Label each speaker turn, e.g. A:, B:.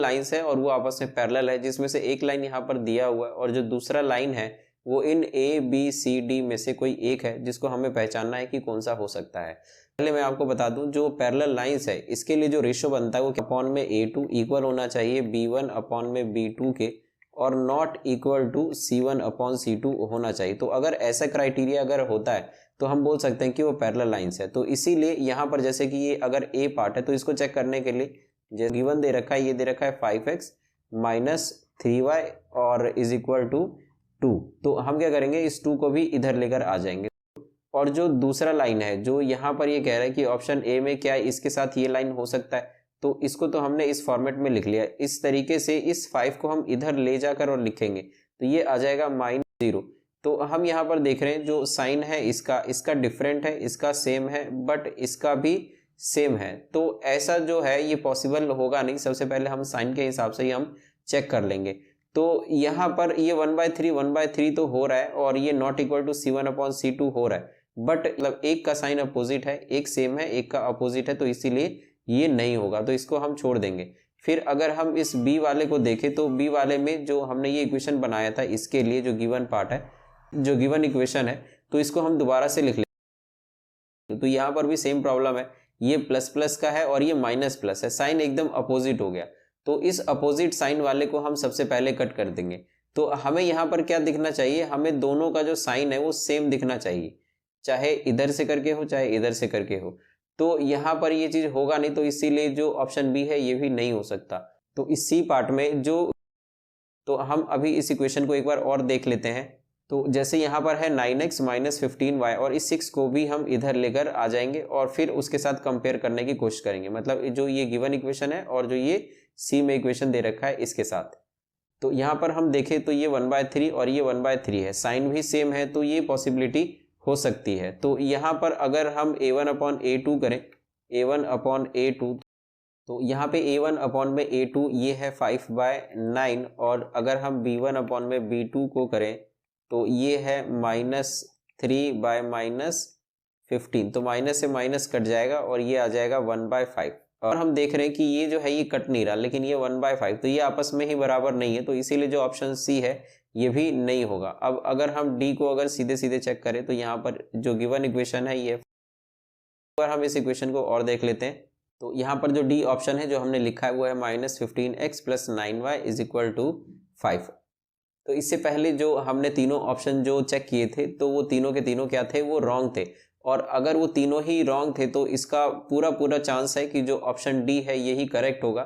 A: Lines है और वो आपस में पैरेलल है, जिसमें से एक लाइन यहाँ पर दिया हुआ है और जो दूसरा लाइन है वो इन ABCD में से कोई एक है, जिसको हमें पहचानना है कि कौन सा हो सकता है। पहले मैं आपको बता दूं, जो पैरेलल लाइंस है इसके लिए जो रेशो बनता है वो अपॉन में A2 इक्वल होना चाहिए B1 अपॉन में B2 के, और not equal to C1 upon C2 होना चाहिए। तो अगर ऐसा क्राइटेरिया अगर होता है तो हम बोल सकते हैं कि वो पैरेलल लाइंस है। तो इसीलिए यहाँ पर जैसे कि ये अगर A पार्ट है तो इसको चेक करने के लिए जो गिवन दे रखा है, ये दे रखा है 5x माइनस 3y और इज इक्वल टू 2, तो हम क्या करेंगे, इस 2 को भी इधर लेकर आ जाएंगे। और जो दूसरा लाइन है जो यहाँ पर ये कह रहा है कि ऑप्शन ए में क्या है, इसके साथ ये लाइन हो सकता है, तो इसको तो हमने इस फॉर्मेट में लिख लिया। इस तरीके से इस 5 को हम इधर ले जाकर और लिखेंगे तो ये आ जाएगा -0। तो हम यहाँ पर देख रहे हैं जो साइन है इसका डिफरेंट है, इसका सेम है, बट इसका भी सेम है। तो ऐसा जो है ये पॉसिबल होगा नहीं। सबसे पहले हम साइन के हिसाब से ही हम चेक कर लेंगे। तो यहाँ पर ये 1/3 तो हो रहा है और ये not equal to C1 upon C2 हो रहा है, बट मतलब एक का साइन अपोजिट है, एक सेम है, एक का अपोजिट है, तो इसीलिए ये नहीं होगा, तो इसको हम छोड़ देंगे। फिर अगर हम इस बी वाले को देखें तो बी वाले में जो हमने ये इक्वेशन बनाया था इसके लिए जो गिवन पार्ट है, जो गिवन इक्वेशन है, तो इसको हम दोबारा से लिख लेंगे। तो यहाँ पर भी सेम प्रॉब्लम है, ये प्लस प्लस का है और ये माइनस प्लस है, साइन एकदम अपोजिट हो गया। तो इस अपोजिट साइन वाले को हम सबसे पहले कट कर देंगे। तो हमें यहाँ पर क्या दिखना चाहिए, हमें दोनों का जो साइन है वो सेम दिखना चाहिए, चाहे इधर से करके हो चाहे इधर से करके हो। तो यहाँ पर ये चीज होगा नहीं, तो इसीलिए जो ऑप्शन बी है ये भी नहीं हो सकता। तो इस सी पार्ट में तो हम अभी इस इक्वेशन को एक बार और देख लेते हैं। तो जैसे यहाँ पर है 9x माइनस 15y और इस 6 को भी हम इधर लेकर आ जाएंगे और फिर उसके साथ कंपेयर करने की कोशिश करेंगे, मतलब जो ये गिवन इक्वेशन है और जो ये सी में इक्वेशन दे रखा है इसके साथ। तो यहाँ पर हम देखें तो ये 1/3 और ये 1/3 है, साइन भी सेम है, तो ये पॉसिबिलिटी हो सकती है। तो यहाँ पर अगर हम A1 अपॉन A2 करें, A1 अपॉन A2, तो यहाँ पे A1 अपॉन में A2 ये है 5/9, और अगर हम B1 अपॉन में B2 को करें तो ये है -3/-15, तो माइनस से माइनस कट जाएगा और ये आ जाएगा 1/5। और हम देख रहे हैं कि ये जो है ये कट नहीं रहा, लेकिन ये 1/5, तो ये आपस में ही बराबर नहीं है, तो इसीलिए जो ऑप्शन सी है ये भी नहीं होगा। अब अगर हम डी को अगर सीधे सीधे चेक करें तो यहाँ पर जो गिवन इक्वेशन है ये, अगर हम इस इक्वेशन को और देख लेते हैं तो यहाँ पर जो डी ऑप्शन है जो हमने लिखा है वो है -15x + 9y = 5। तो इससे पहले जो हमने तीनों ऑप्शन जो चेक किए थे तो वो तीनों के तीनों क्या थे, वो रॉन्ग थे। और अगर वो तीनों ही रॉन्ग थे तो इसका पूरा चांस है कि जो ऑप्शन डी है यही करेक्ट होगा।